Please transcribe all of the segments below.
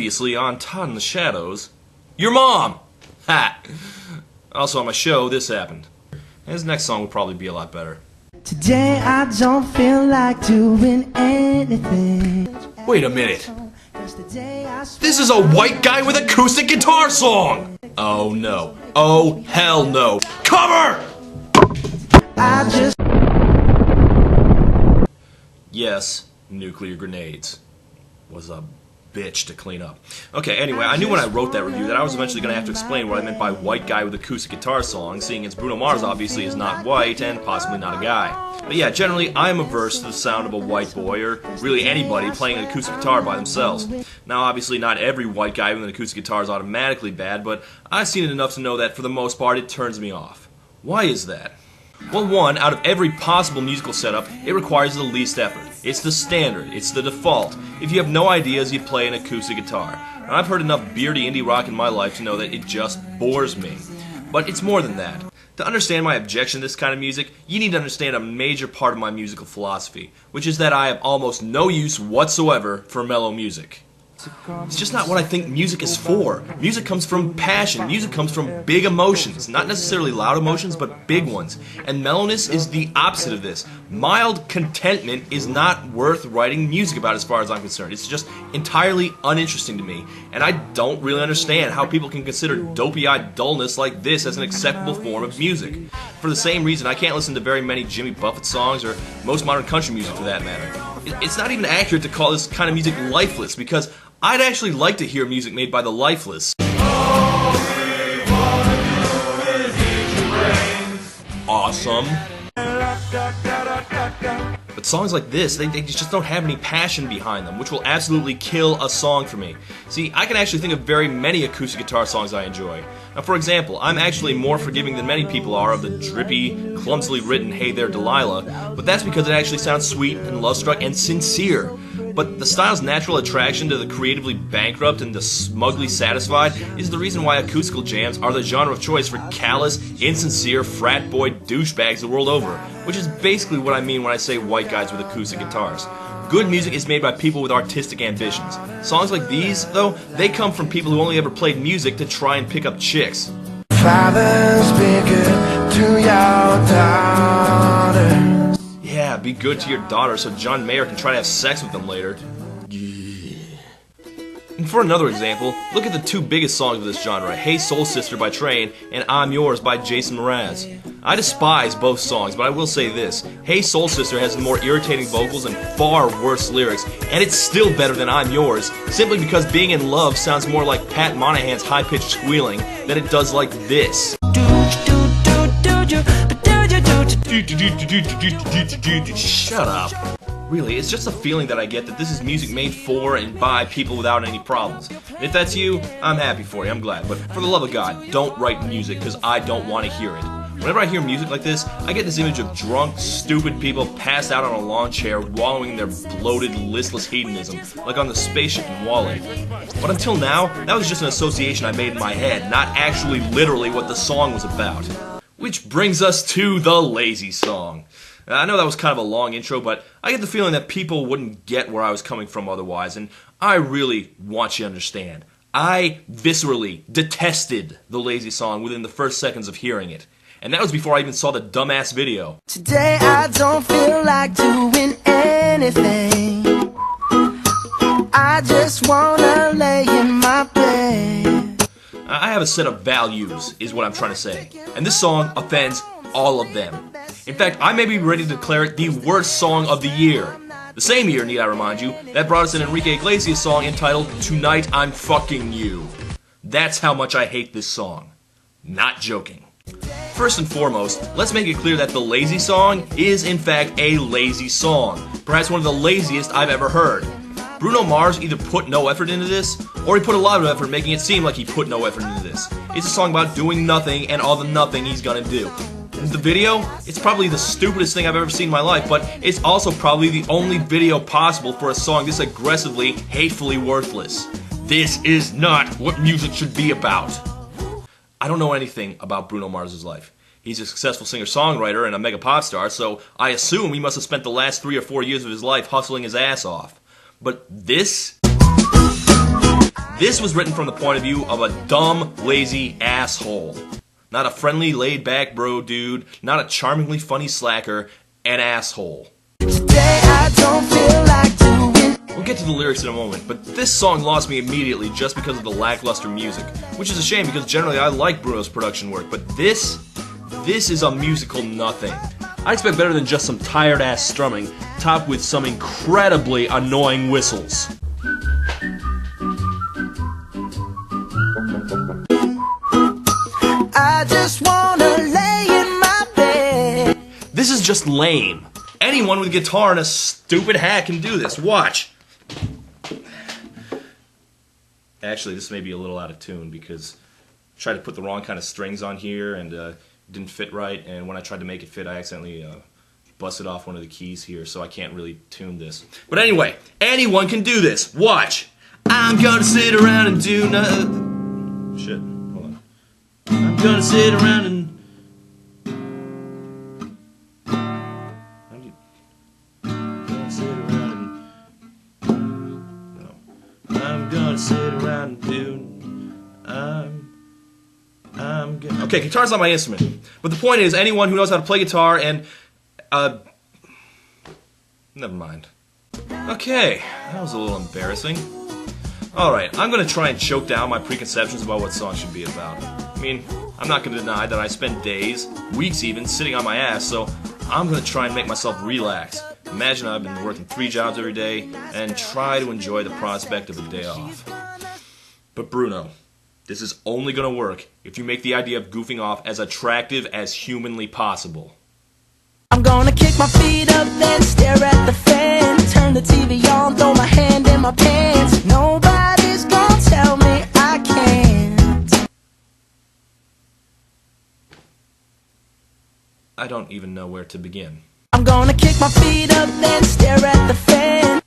Previously on Todd in the Shadows, your mom! Ha! Also on my show, this happened. His next song will probably be a lot better. Today I don't feel like doing anything. Wait a minute. This is a white guy with acoustic guitar song! Oh no. Oh hell no. Cover! I just... Yes, nuclear grenades. Was a bitch to clean up. Okay, anyway, I knew when I wrote that review that I was eventually going to have to explain what I meant by white guy with acoustic guitar song, seeing as Bruno Mars obviously is not white and possibly not a guy. But yeah, generally I am averse to the sound of a white boy, or really anybody, playing an acoustic guitar by themselves. Now obviously not every white guy with an acoustic guitar is automatically bad, but I've seen it enough to know that for the most part it turns me off. Why is that? Well, one, out of every possible musical setup, it requires the least effort. It's the standard. It's the default. If you have no ideas, you play an acoustic guitar. And I've heard enough beardy indie rock in my life to know that it just bores me. But it's more than that. To understand my objection to this kind of music, you need to understand a major part of my musical philosophy, which is that I have almost no use whatsoever for mellow music. It's just not what I think music is for. Music comes from passion. Music comes from big emotions. Not necessarily loud emotions, but big ones. And mellowness is the opposite of this. Mild contentment is not worth writing music about as far as I'm concerned. It's just entirely uninteresting to me. And I don't really understand how people can consider dopey-eyed dullness like this as an acceptable form of music. For the same reason, I can't listen to very many Jimmy Buffett songs, or most modern country music for that matter. It's not even accurate to call this kind of music lifeless, because I'd actually like to hear music made by the lifeless. Awesome. But songs like this, they just don't have any passion behind them, which will absolutely kill a song for me. See, I can actually think of very many acoustic guitar songs I enjoy. Now, for example, I'm actually more forgiving than many people are of the drippy, clumsily written Hey There Delilah, but that's because it actually sounds sweet and love-struck and sincere. But the style's natural attraction to the creatively bankrupt and the smugly satisfied is the reason why acoustical jams are the genre of choice for callous, insincere, frat boy douchebags the world over, which is basically what I mean when I say white guys with acoustic guitars. Good music is made by people with artistic ambitions. Songs like these, though, they come from people who only ever played music to try and pick up chicks. Fathers, be good to your daughter. Yeah, be good to your daughter so John Mayer can try to have sex with them later. Yeah. And for another example, look at the two biggest songs of this genre, Hey Soul Sister by Train and I'm Yours by Jason Mraz. I despise both songs, but I will say this. Hey Soul Sister has more irritating vocals and far worse lyrics, and it's still better than I'm Yours, simply because Being in Love sounds more like Pat Monahan's high-pitched squealing than it does like this. Shut up. Really, it's just a feeling that I get that this is music made for and by people without any problems. And if that's you, I'm happy for you, I'm glad. But for the love of God, don't write music, because I don't want to hear it. Whenever I hear music like this, I get this image of drunk, stupid people passed out on a lawn chair, wallowing in their bloated, listless hedonism, like on the spaceship in WALL-E. But until now, that was just an association I made in my head, not actually literally what the song was about. Which brings us to the Lazy Song. I know that was kind of a long intro, but I get the feeling that people wouldn't get where I was coming from otherwise, and I really want you to understand. I viscerally detested the Lazy Song within the first seconds of hearing it. And that was before I even saw the dumbass video. Today I don't feel like doing anything. I just wanna lay in my bed. I have a set of values, is what I'm trying to say. And this song offends all of them. In fact, I may be ready to declare it the worst song of the year. The same year, need I remind you, that brought us an Enrique Iglesias song entitled Tonight I'm Fucking You. That's how much I hate this song. Not joking. First and foremost, let's make it clear that the Lazy Song is in fact a lazy song. Perhaps one of the laziest I've ever heard. Bruno Mars either put no effort into this, or he put a lot of effort making it seem like he put no effort into this. It's a song about doing nothing and all the nothing he's gonna do. The video, it's probably the stupidest thing I've ever seen in my life, but it's also probably the only video possible for a song this aggressively, hatefully worthless. This is not what music should be about. I don't know anything about Bruno Mars' life. He's a successful singer-songwriter and a mega pop star, so I assume he must have spent the last 3 or 4 years of his life hustling his ass off. But this This was written from the point of view of a dumb, lazy asshole. Not a friendly, laid-back bro dude, not a charmingly funny slacker, an asshole. Today I don't feel like doing. We'll get to the lyrics in a moment, but this song lost me immediately just because of the lackluster music, which is a shame because generally I like Bruno's production work, but this is a musical nothing. I expect better than just some tired-ass strumming, topped with some incredibly annoying whistles. I just wanna lay in my bed. This is just lame. Anyone with a guitar and a stupid hat can do this. Watch. Actually, this may be a little out of tune because I tried to put the wrong kind of strings on here and it didn't fit right, and when I tried to make it fit, I accidentally busted off one of the keys here, so I can't really tune this. But anyway, anyone can do this. Watch. I'm gonna sit around and do nothing. Shit, hold on. I'm gonna sit around and... I'm gonna sit around and do... Okay, guitar's not my instrument. But the point is, anyone who knows how to play guitar and... Never mind. Okay, that was a little embarrassing. Alright, I'm gonna try and choke down my preconceptions about what songs should be about. I mean, I'm not gonna deny that I spend days, weeks even, sitting on my ass, so I'm gonna try and make myself relax. Imagine I've been working 3 jobs every day and try to enjoy the prospect of a day off. But Bruno, this is only gonna work if you make the idea of goofing off as attractive as humanly possible. I'm gonna kick my feet up, then stare at the fan. Turn the TV on, throw my hand in my pants. Nobody's gonna tell me I can't. I don't even know where to begin. I'm gonna kick my feet up, then stare at the fan.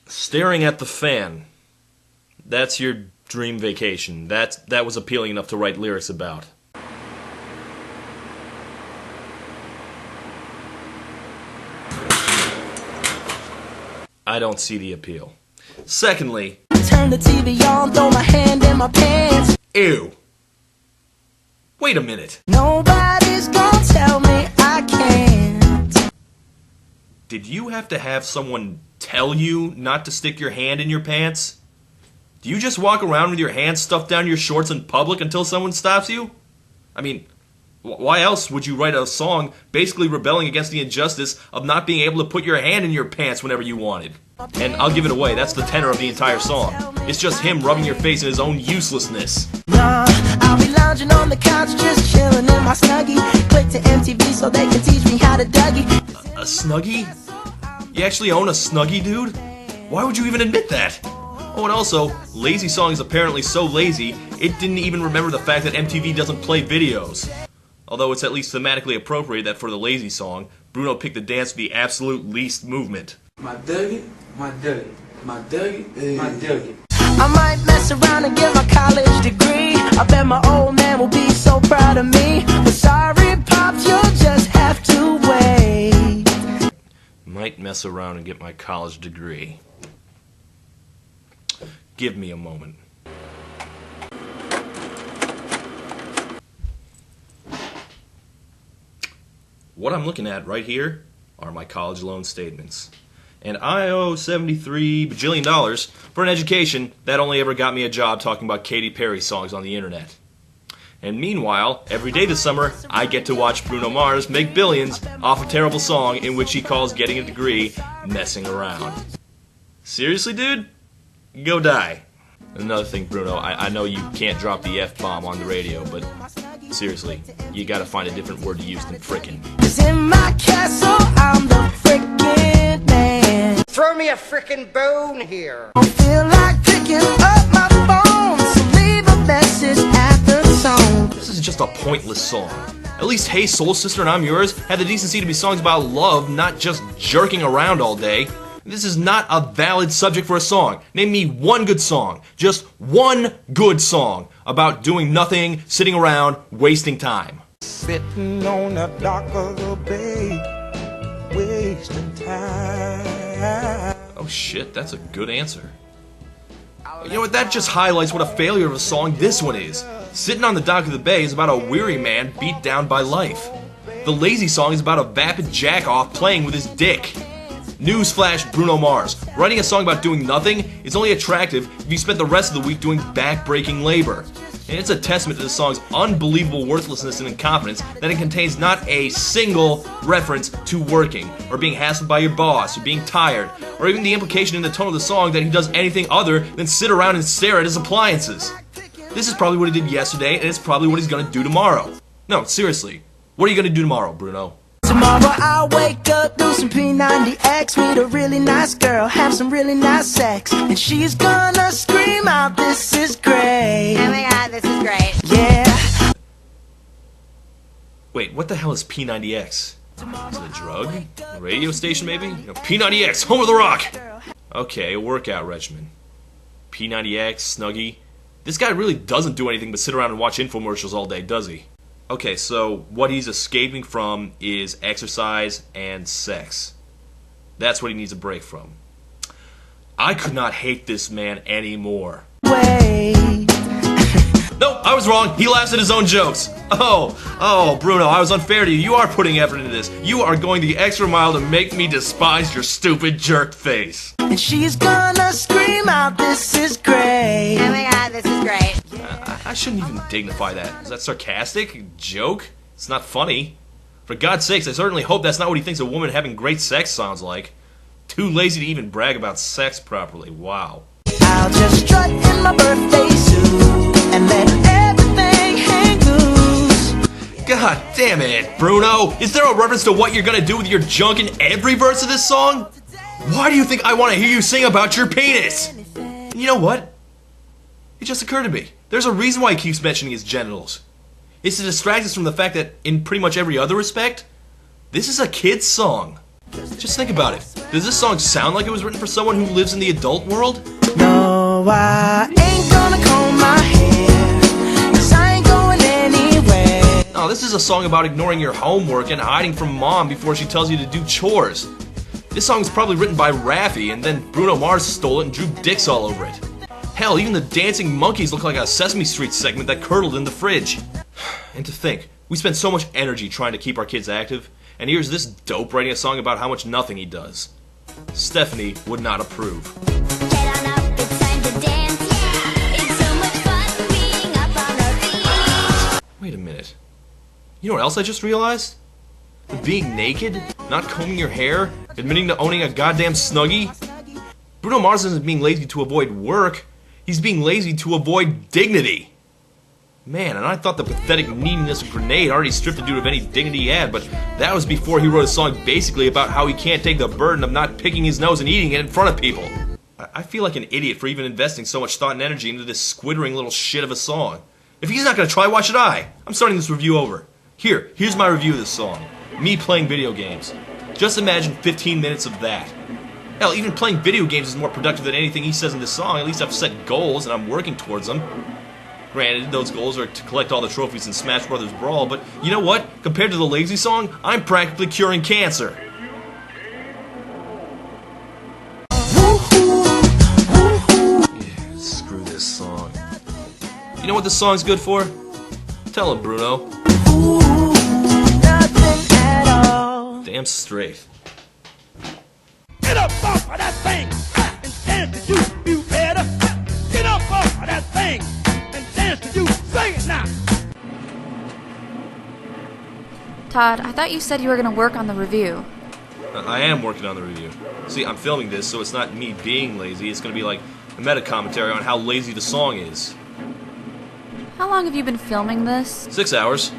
Staring at the fan. That's your dream vacation. That was appealing enough to write lyrics about. I don't see the appeal. Secondly, Turn the TV on, throw my hand in my pants. ew. Wait a minute. Nobody's gonna tell me I can't. Did you have to have someone tell you not to stick your hand in your pants? Do you just walk around with your hand stuffed down your shorts in public until someone stops you? I mean, why else would you write a song basically rebelling against the injustice of not being able to put your hand in your pants whenever you wanted? And I'll give it away, that's the tenor of the entire song. It's just him rubbing your face in his own uselessness. Nah, I'll be lounging on the couch, just chilling in my Snuggie. Click to MTV so they can teach me how to Dougie. A Snuggie? You actually own a Snuggie, dude? Why would you even admit that? Oh, and also, Lazy Song is apparently so lazy, it didn't even remember the fact that MTV doesn't play videos. Although it's at least thematically appropriate that for the Lazy Song, Bruno picked the dance with the absolute least movement. My Dougie, my Dougie, my Dougie, my Dougie. I might mess around and get my college degree. I bet my old man will be so proud of me. But sorry, Pops, you'll just have to wait. Might mess around and get my college degree. Give me a moment. What I'm looking at right here are my college loan statements. And I owe $73 bajillion for an education that only ever got me a job talking about Katy Perry songs on the internet. And meanwhile, every day this summer, I get to watch Bruno Mars make billions off a terrible song in which he calls getting a degree messing around. Seriously, dude? Go die. Another thing, Bruno, I know you can't drop the F-bomb on the radio, but seriously, you gotta find a different word to use than frickin'. 'Cause in my castle, I'm the frickin' man. Throw me a frickin' bone here. I feel like picking up my phone, so leave a message at the tone. This is just a pointless song. At least Hey Soul Sister and I'm Yours had the decency to be songs about love, not just jerking around all day. This is not a valid subject for a song. Name me one good song. Just one good song about doing nothing, sitting around, wasting time. Sitting on the dock of the bay, wasting time. Oh shit, that's a good answer. You know what, that just highlights what a failure of a song this one is. Sitting on the Dock of the Bay is about a weary man beat down by life. The Lazy song is about a vapid jack-off playing with his dick. Newsflash, Bruno Mars. Writing a song about doing nothing is only attractive if you spent the rest of the week doing back-breaking labor. And it's a testament to the song's unbelievable worthlessness and incompetence that it contains not a single reference to working, or being hassled by your boss, or being tired, or even the implication in the tone of the song that he does anything other than sit around and stare at his appliances. This is probably what he did yesterday, and it's probably what he's gonna do tomorrow. No, seriously. What are you gonna do tomorrow, Bruno? Tomorrow I'll wake up, do some P90X, meet a really nice girl, have some really nice sex, and she's gonna scream out, "This is great." Oh my god, this is great. Yeah. Wait, what the hell is P90X? Is it a drug? A radio station, maybe? You know, P90X, home of the rock! Okay, a workout regimen. P90X, Snuggie. This guy really doesn't do anything but sit around and watch infomercials all day, does he? Okay, so what he's escaping from is exercise and sex. That's what he needs a break from. I could not hate this man anymore. Wait. No, I was wrong. He laughs at his own jokes. Oh, Bruno, I was unfair to you. You are putting effort into this. You are going the extra mile to make me despise your stupid jerk face. And she's gonna scream out, "This is great." Oh my god, this is great. I shouldn't even dignify that. Is that sarcastic? A joke? It's not funny. For God's sakes, I certainly hope that's not what he thinks a woman having great sex sounds like. Too lazy to even brag about sex properly. Wow. I'll just strut in my birthday suit and let everything hang loose. God damn it, Bruno! Is there a reference to what you're gonna do with your junk in every verse of this song? Why do you think I want to hear you sing about your penis? And you know what? It just occurred to me. There's a reason why he keeps mentioning his genitals. It's to distract us from the fact that, in pretty much every other respect, this is a kid's song. Just think about it. Does this song sound like it was written for someone who lives in the adult world? No, I ain't gonna comb my hair, 'cause I ain't going anywhere. No, this is a song about ignoring your homework and hiding from mom before she tells you to do chores. This song's probably written by Raffi, and then Bruno Mars stole it and drew dicks all over it. Hell, even the dancing monkeys look like a Sesame Street segment that curdled in the fridge. And to think, we spend so much energy trying to keep our kids active, and here's this dope writing a song about how much nothing he does. Stephanie would not approve. Get on up, it's time to dance, yeah. It's so much fun being up on our feet. Wait a minute. You know what else I just realized? That being naked, not combing your hair, admitting to owning a goddamn Snuggie? Bruno Mars isn't being lazy to avoid work. He's being lazy to avoid dignity. Man, and I thought the pathetic neediness of Grenade already stripped the dude of any dignity he had, but that was before he wrote a song basically about how he can't take the burden of not picking his nose and eating it in front of people. I feel like an idiot for even investing so much thought and energy into this squittering little shit of a song. If he's not gonna try, why should I? I'm starting this review over. Here's my review of this song. Me playing video games. Just imagine 15 minutes of that. Hell, even playing video games is more productive than anything he says in this song. At least I've set goals and I'm working towards them. Granted, those goals are to collect all the trophies in Smash Brothers Brawl, but you know what? Compared to the Lazy song, I'm practically curing cancer. Yeah, screw this song. You know what this song's good for? Tell him, Bruno. Nothing at all. Damn straight. Get up off of that thing and dance to you better. Get up off of that thing and dance to you. Sing it now. Todd, I thought you said you were going to work on the review. I am working on the review. See, I'm filming this, so it's not me being lazy. It's going to be like a meta-commentary on how lazy the song is. How long have you been filming this? 6 hours.